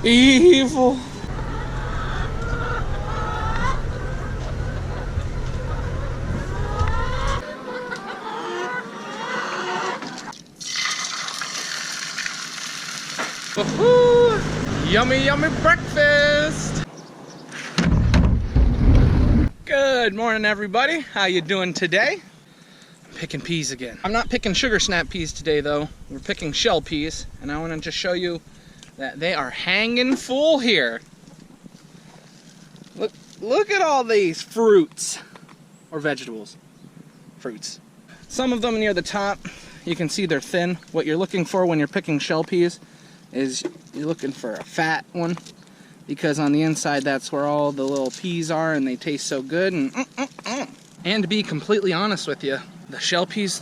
Evil. Woohoo! Yummy, yummy breakfast. Good morning, everybody. How you doing today? Picking peas again. I'm not picking sugar snap peas today, though. We're picking shell peas, and I want to just show you that they are hanging full here. Look at all these fruits, or vegetables. Fruits. Some of them near the top, you can see they're thin. What you're looking for when you're picking shell peas is you're looking for a fat one, because on the inside that's where all the little peas are and they taste so good. And to be completely honest with you, the shell peas,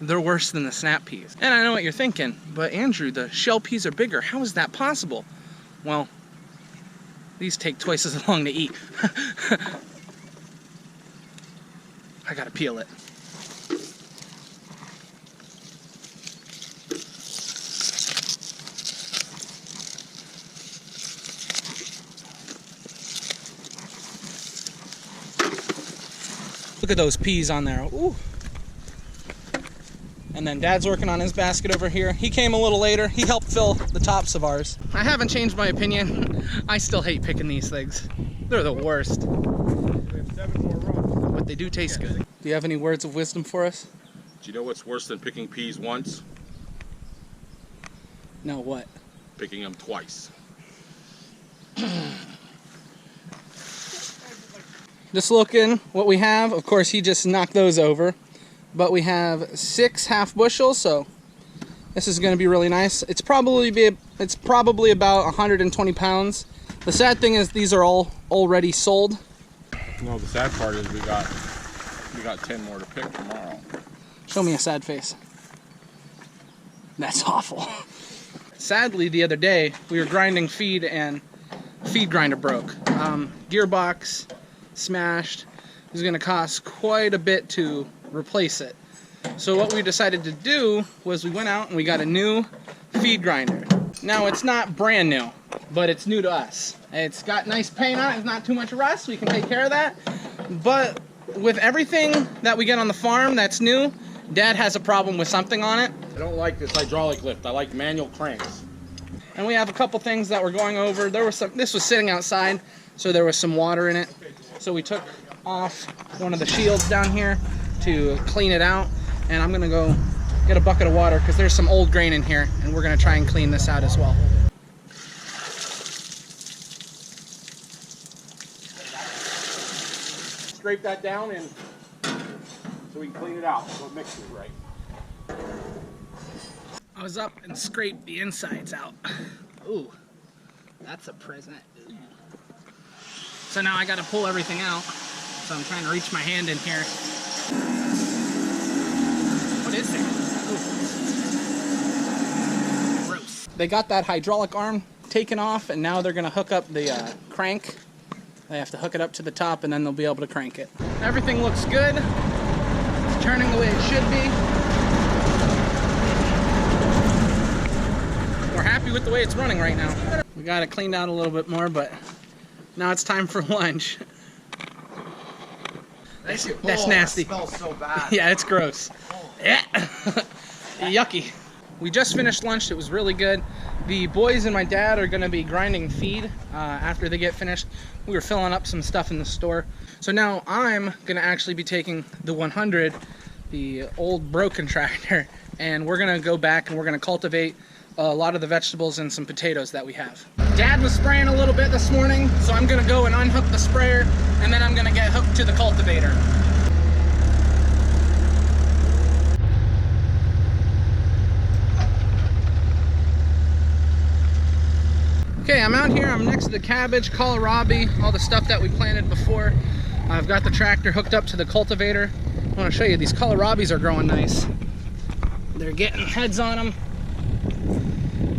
they're worse than the snap peas. And I know what you're thinking, but Andrew, the shell peas are bigger. How is that possible? Well, these take twice as long to eat. I gotta peel it. Look at those peas on there. Ooh. And then Dad's working on his basket over here. He came a little later. He helped fill the tops of ours. I haven't changed my opinion. I still hate picking these things. They're the worst. We have 7 more runs. But they do taste good. Do you have any words of wisdom for us? Do you know what's worse than picking peas once? No, what? Picking them twice. Just looking what we have. Of course, he just knocked those over. But we have 6 half bushels, so this is going to be really nice. It's probably about 120 pounds. The sad thing is these are all already sold. No, the sad part is we got 10 more to pick tomorrow. Show me a sad face. That's awful. Sadly, the other day we were grinding feed and feed grinder broke. Gearbox smashed. It was going to cost quite a bit to replace it. So what we decided to do was we went out and we got a new feed grinder. Now it's not brand new, but it's new to us. It's got nice paint on it, it's not too much rust, we can take care of that. But with everything that we get on the farm that's new, Dad has a problem with something on it. I don't like this hydraulic lift, I like manual cranks. And we have a couple things that we're going over. This was sitting outside, so there was some water in it. So we took off one of the shields down here to clean it out, and I'm gonna go get a bucket of water because there's some old grain in here, and we're gonna try and clean this out as well. Scrape that down and so we can clean it out so it mixes right. I was up and scraped the insides out. Ooh, that's a present. So now I gotta pull everything out. So I'm trying to reach my hand in here. What is there? Ooh. Gross. They got that hydraulic arm taken off, and now they're gonna hook up the crank. They have to hook it up to the top, and then they'll be able to crank it. Everything looks good. It's turning the way it should be. We're happy with the way it's running right now. We got it cleaned out a little bit more, but now it's time for lunch. That's nasty. That smells so bad. Yeah, it's gross. Yeah. Yucky. We just finished lunch. It was really good. The boys and my dad are going to be grinding feed after they get finished. We were filling up some stuff in the store. So now I'm going to actually be taking the 100, the old broken tractor, and we're going to go back and we're going to cultivate a lot of the vegetables and some potatoes that we have. Dad was spraying a little bit this morning, so I'm gonna go and unhook the sprayer, and then I'm gonna get hooked to the cultivator. Okay, I'm out here, I'm next to the cabbage, kohlrabi, all the stuff that we planted before. I've got the tractor hooked up to the cultivator. I wanna show you, these kohlrabis are growing nice. They're getting heads on them.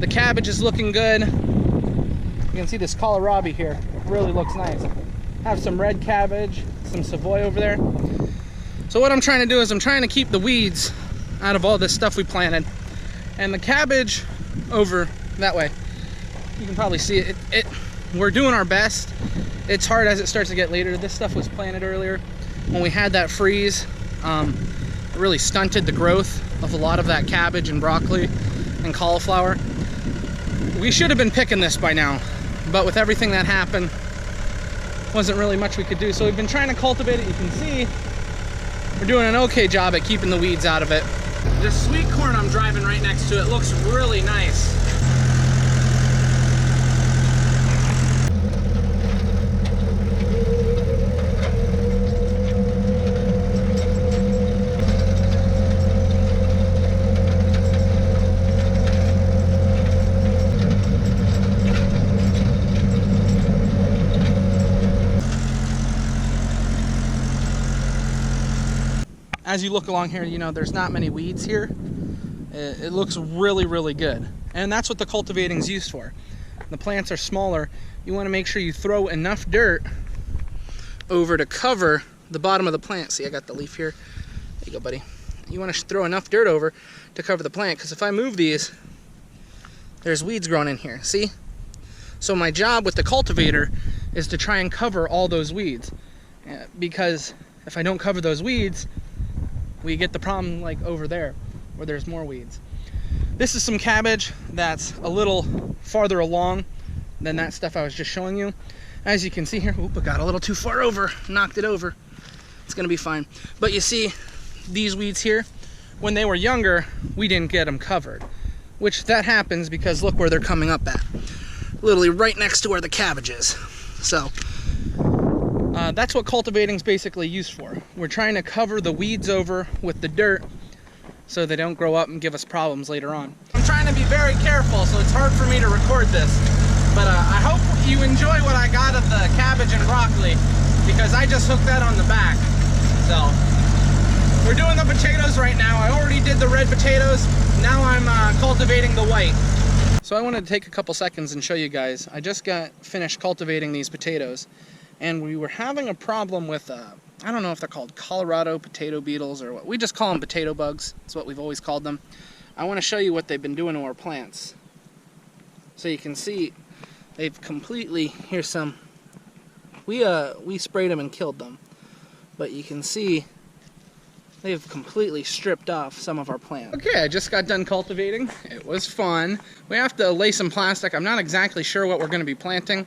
The cabbage is looking good. You can see this kohlrabi here. It really looks nice. I have some red cabbage, some savoy over there. So what I'm trying to do is I'm trying to keep the weeds out of all this stuff we planted. And the cabbage over that way You can probably see it. We're doing our best. It's hard as it starts to get later. This stuff was planted earlier. When we had that freeze, it really stunted the growth of a lot of that cabbage and broccoli and cauliflower. We should have been picking this by now, but with everything that happened, wasn't really much we could do. So we've been trying to cultivate it. You can see we're doing an okay job at keeping the weeds out of it. This sweet corn I'm driving right next to it looks really nice. As you look along here, you know, there's not many weeds here. It looks really, really good. And that's what the cultivating is used for. The plants are smaller. You want to make sure you throw enough dirt over to cover the bottom of the plant. See, I got the leaf here. There you go, buddy. You want to throw enough dirt over to cover the plant, because if I move these, there's weeds growing in here. See? So my job with the cultivator is to try and cover all those weeds. Because if I don't cover those weeds, we get the problem like over there where there's more weeds. This is some cabbage that's a little farther along than that stuff I was just showing you. As you can see here, oop, I got a little too far over, knocked it over. It's gonna be fine. But you see these weeds here, when they were younger, we didn't get them covered, which that happens because look where they're coming up at. Literally right next to where the cabbage is. So that's what cultivating is basically used for. We're trying to cover the weeds over with the dirt so they don't grow up and give us problems later on. I'm trying to be very careful, so it's hard for me to record this. But I hope you enjoy what I got of the cabbage and broccoli, because I just hooked that on the back. So we're doing the potatoes right now. I already did the red potatoes. Now I'm cultivating the white. So I wanted to take a couple seconds and show you guys. I just got finished cultivating these potatoes, and we were having a problem with, I don't know if they're called Colorado potato beetles or what. We just call them potato bugs. That's what we've always called them. I want to show you what they've been doing to our plants. So you can see they've completely, here's some, we sprayed them and killed them. But you can see they've completely stripped off some of our plants. Okay, I just got done cultivating. It was fun. We have to lay some plastic. I'm not exactly sure what we're going to be planting,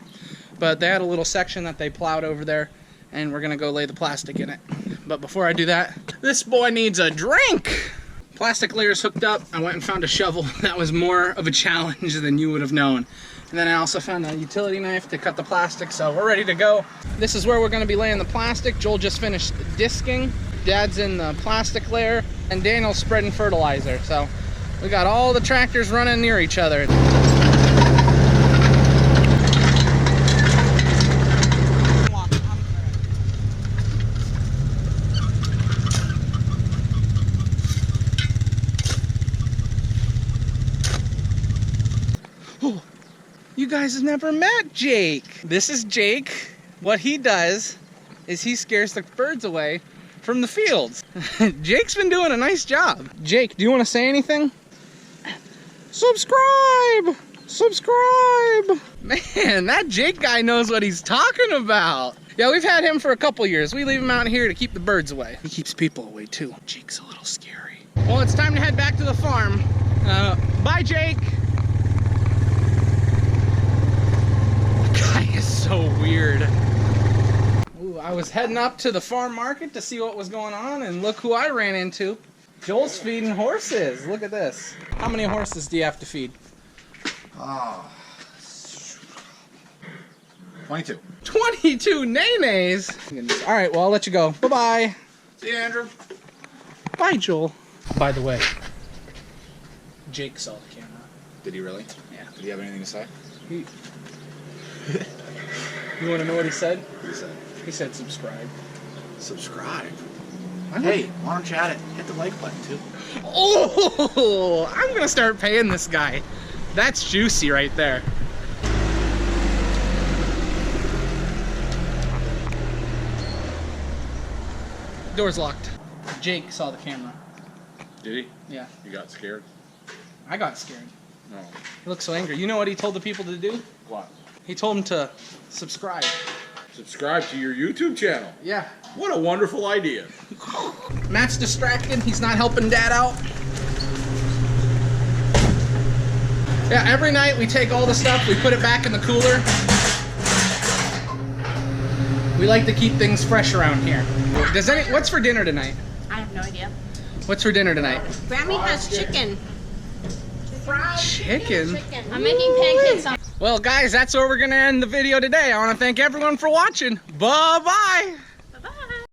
but they had a little section that they plowed over there, and we're gonna go lay the plastic in it. But before I do that, this boy needs a drink! Plastic layer's hooked up. I went and found a shovel. That was more of a challenge than you would have known. And then I also found a utility knife to cut the plastic, so we're ready to go. This is where we're gonna be laying the plastic. Joel just finished disking. Dad's in the plastic layer, and Daniel's spreading fertilizer. So we got all the tractors running near each other. You guys have never met Jake. This is Jake. What he does is he scares the birds away from the fields. Jake's been doing a nice job. Jake, do you want to say anything? Subscribe! Subscribe! Man, that Jake guy knows what he's talking about. Yeah, we've had him for a couple years. We leave him out here to keep the birds away. He keeps people away too. Jake's a little scary. Well, it's time to head back to the farm. Bye, Jake. Guy is so weird. Ooh, I was heading up to the farm market to see what was going on, and look who I ran into. Joel's feeding horses. Look at this. How many horses do you have to feed? 22. 22 nays? All right, well, I'll let you go. Bye-bye. See you, Andrew. Bye, Joel. By the way, Jake saw the camera. Did he really? Yeah. Did he have anything to say? You want to know what he said? What he said? He said subscribe. Subscribe. Hey, why don't you add it? Hit the like button too. Oh, I'm gonna start paying this guy. That's juicy right there. Door's locked. Jake saw the camera. Did he? Yeah. You got scared? I got scared. No. He looks so angry. You know what he told the people to do? What? He told them to subscribe. Subscribe to your YouTube channel. Yeah. What a wonderful idea. Matt's distracted. He's not helping Dad out. Yeah, every night we take all the stuff, we put it back in the cooler. We like to keep things fresh around here. What's for dinner tonight? I have no idea. What's for dinner tonight? Grammy has chicken. Fried Chicken? I'm making pancakes on. Well, guys, that's where we're going to end the video today. I want to thank everyone for watching. Bye-bye.